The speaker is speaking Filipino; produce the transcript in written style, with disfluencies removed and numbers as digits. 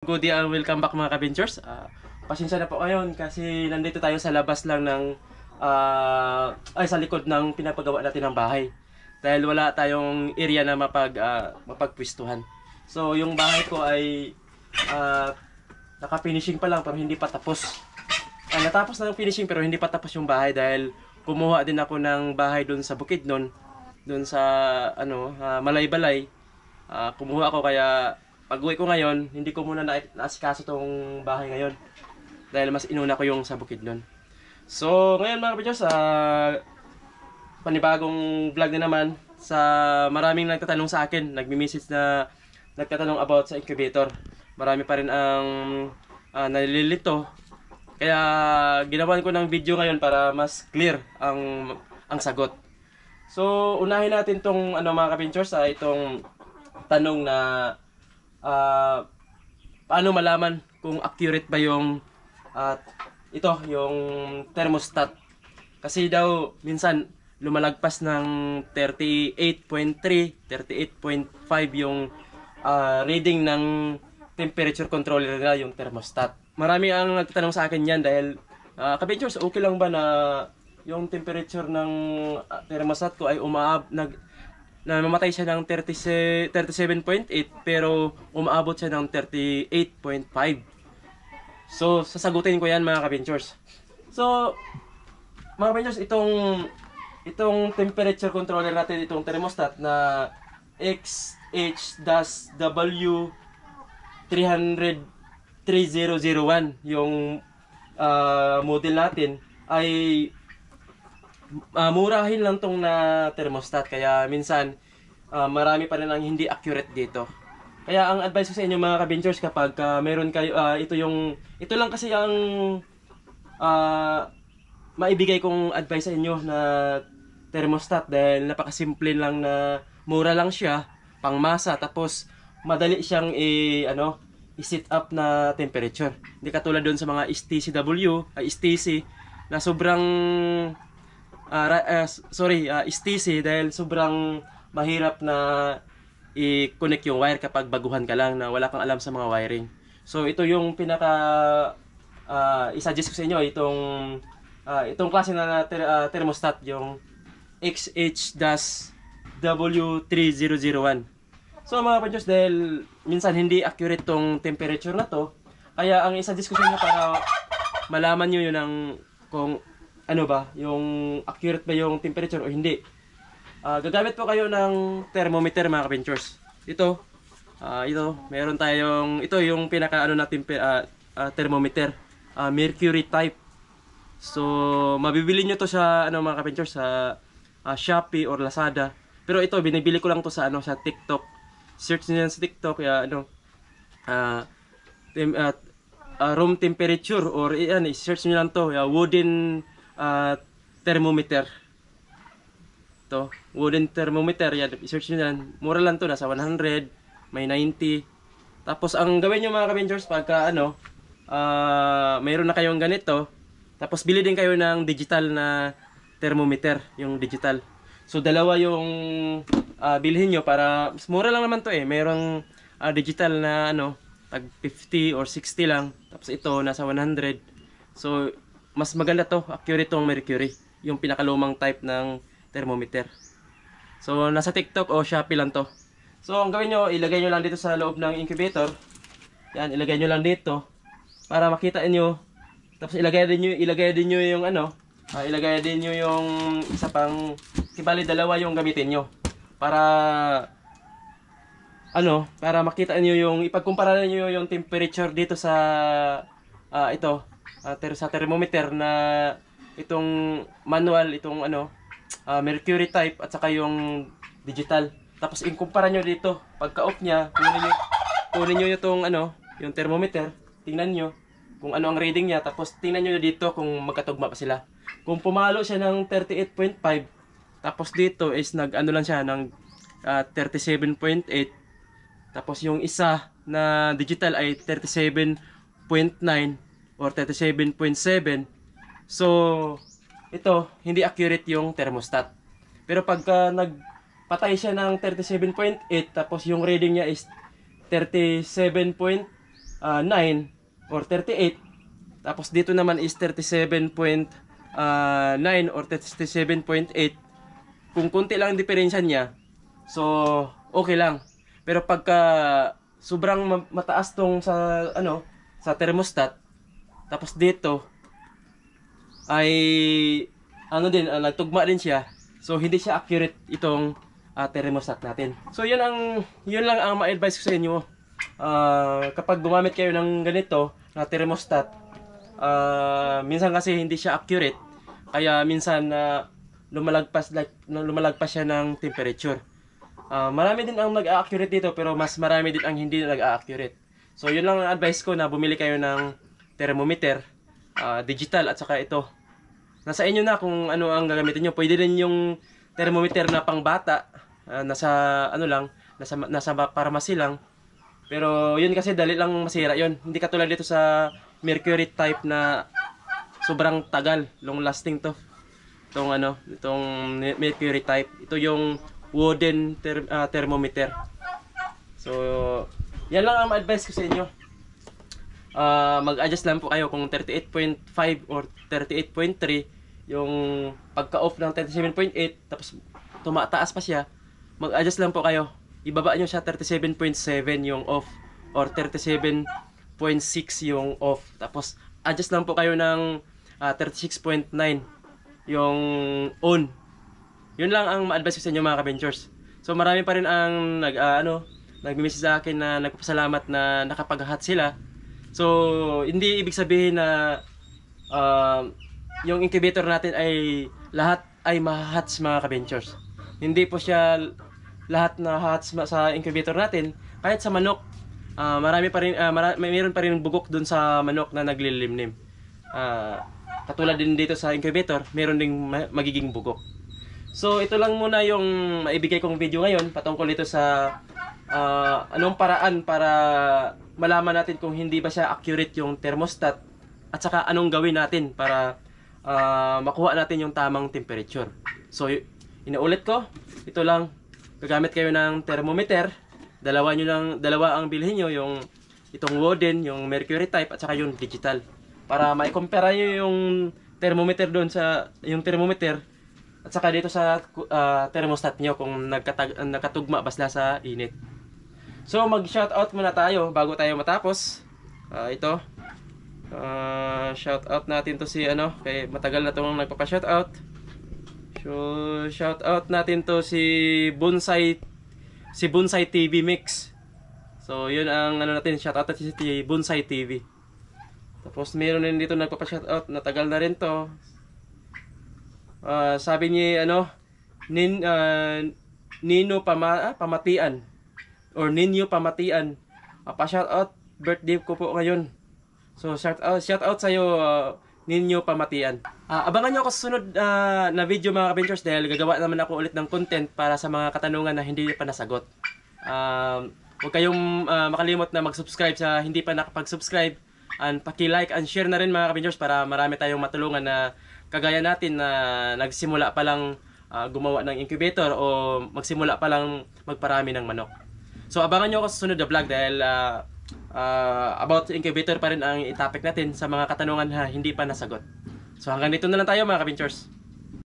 Good day and welcome back mga ka-ventures. Pasensya na po ngayon kasi nandito tayo sa labas lang ng sa likod ng pinapagawa natin ng bahay. Dahil wala tayong area na mapagpwistuhan. So yung bahay ko ay naka-finishing pa lang pero hindi pa tapos. Natapos na yung finishing pero hindi pa tapos yung bahay dahil kumuha din ako ng bahay doon sa Bukidnon, doon sa Malay-Balay. Kumuha ako kaya pag-uwi ko ngayon, hindi ko muna naasikaso tong bahay ngayon. Dahil mas inuna ko yung sa Bukidnon. So, ngayon mga kapatid, panibagong vlog na naman. Sa maraming nagtatanong sa akin, nagmi-message na nagtatanong about sa incubator. Marami pa rin ang nalilito. Kaya ginawan ko ng video ngayon para mas clear ang sagot. So, unahin natin tong mga kapatid, itong tanong na paano malaman kung accurate ba yung yung thermostat. Kasi daw minsan lumalagpas ng 38.3, 38.5 yung reading ng temperature controller nila, yung thermostat. Marami ang nagtatanong sa akin yan dahil ka-ventures, okay lang ba na yung temperature ng thermostat ko ay namamatay siya ng 37.8 pero umaabot siya ng 38.5. So, sasagutin ko yan mga ka-ventures. So, mga ka-ventures, itong temperature controller natin, itong thermostat na XHW3001 yung model natin ay murahin lang tong na thermostat, kaya minsan marami pa rin ang hindi accurate dito. Kaya ang advice ko sa inyo mga ka-ventures, kapag meron kayo ito lang kasi ang maibigay kong advice sa inyo na thermostat, dahil napakasimple lang, na mura lang siya, pangmasa, tapos madali siyang i-set up na temperature. Hindi katulad doon sa mga STC na sobrang STC, dahil sobrang mahirap na i-connect yung wire kapag baguhan ka lang na wala kang alam sa mga wiring. So ito yung pinaka i-suggest ko sa inyo, itong klase na thermostat, yung XH-W3001. So mga kapatid, dahil minsan hindi accurate tong temperature na to, kaya ang i-suggest ko sa inyo para malaman nyo yun kung yung accurate ba yung temperature o hindi. Gagamit po kayo ng thermometer mga ka-ventures. Ito, meron tayong, ito yung pinaka thermometer, mercury type. So, mabibili nyo to sa mga ka-ventures, sa Shopee or Lazada. Pero ito, binibili ko lang to sa TikTok. Search niyo sa TikTok, room temperature, or search niyo lang to, wooden thermometer. To, wooden thermometer, i-search nyo yan. Mura lang to, nasa 100, may 90. Tapos ang gawin nyo mga ka-ventures, pagka mayroon na kayong ganito, tapos bili din kayo ng digital na thermometer, yung digital. So dalawa yung bilhin nyo, para mura lang naman to Merong digital na tag 50 or 60 lang. Tapos ito nasa 100. So mas maganda to, accurate tong mercury, yung pinakalumang type ng thermometer. So nasa TikTok o Shopee lang to. So ang gawin nyo, ilagay nyo lang dito sa loob ng incubator. Yan, ilagay nyo lang dito para makita nyo. Tapos ilagay din nyo yung ilagay din nyo yung isa pang, kibali dalawa yung gamitin nyo para para makita nyo yung, ipagkumpara nyo yung temperature dito sa sa thermometer na itong manual, itong mercury type, at saka yung digital. Tapos ikumpara nyo dito, pagka-off niya, kunin nyo itong yung thermometer, tingnan nyo kung ano ang reading niya, tapos tingnan nyo dito kung magkatugma pa sila. Kung pumalo siya ng 38.5, tapos dito is lang siya ng 37.8, tapos yung isa na digital ay 37.9 or 37.7. So ito, hindi accurate yung thermostat. Pero pagka nagpatay siya ng 37.8, tapos yung reading niya is 37.5, or 38. Tapos dito naman is 37.9 or 37.8. Kung konti lang ang diferensya niya, so okay lang. Pero pagka sobrang mataas tong sa sa thermostat, tapos dito ay nagtugma din siya. So hindi siya accurate itong thermostat natin. So yun lang ang ma-advise ko sa inyo. Kapag gumamit kayo ng ganito na thermostat, minsan kasi hindi siya accurate. Kaya minsan lumalagpas siya ng temperature. Marami din ang nag-a-accurate dito, pero mas marami din ang hindi nag-a-accurate. So yun lang ang advice ko, na bumili kayo ng thermometer, digital at saka ito. Nasa inyo na kung ano ang gagamitin nyo. Pwede din yung thermometer na pangbata, nasa pharmacy lang. Pero yun kasi dali lang masira yun. Hindi katulad dito sa mercury type na sobrang tagal, long lasting to. Itong mercury type. Ito yung wooden thermometer. So, yan lang ang advice ko sa inyo. Mag-adjust lang po kayo kung 38.5 or 38.3 yung pagka-off ng 37.8 tapos tumataas pa siya. Mag-adjust lang po kayo. Ibaba nyo siya 37.7 yung off or 37.6 yung off. Tapos adjust lang po kayo ng 36.9 yung on. Yun lang ang ma-advise ko sa inyo mga ka-ventures. So marami pa rin ang nag-message sa akin na nagpapasalamat na nakapag-hot sila. So hindi ibig sabihin na yung incubator natin ay lahat ay ma-hatch mga ka-ventures. Hindi po siya lahat na hatch sa incubator natin. Kahit sa manok, mayroon pa rin bugok dun sa manok na naglilimlim. Katulad din dito sa incubator, meron ding magiging bugok. So ito lang muna yung maibigay kong video ngayon patungkol dito sa anong paraan para malaman natin kung hindi ba siya accurate yung thermostat, at saka anong gawin natin para makuha natin yung tamang temperature. So inaulit ko, ito lang, gagamit kayo ng thermometer. Dalawa ang bilhin nyo, yung itong wooden, yung mercury type at saka yung digital, para mai-compare nyo yung thermometer doon sa yung thermometer at saka dito sa thermostat nyo kung nakatugma basla sa init. So mag-shoutout muna tayo bago tayo matapos. Ito shoutout natin to si kay matagal na tong nagpapa-shoutout. So shoutout natin to si Bonsai TV Mix. So yun ang natin, shoutout natin si Bonsai TV. Tapos meron din dito nagpapa-shoutout, natagal na rin to. Sabi niya Nino Pamatian or Ninyo Pamatian. Pa-shoutout, birthday ko po ngayon. So shoutout sa iyo, Ninyo Pamatian. Abangan niyo ako sa sunod na video mga ka-ventures, dahil gagawa naman ako ulit ng content para sa mga katanungan na hindi pa nasagot. Huwag kayong makalimot na mag-subscribe sa hindi pa nakapag-subscribe, and paki-like and share na rin mga ka-ventures para marami tayong matulungan na kagaya natin na nagsimula pa lang gumawa ng incubator o magsimula pa lang magparami ng manok. So abangan nyo ako sa sunod na vlog, dahil about incubator pa rin ang itapik natin sa mga katanungan na hindi pa nasagot. So hanggang dito na lang tayo mga ka-ventures.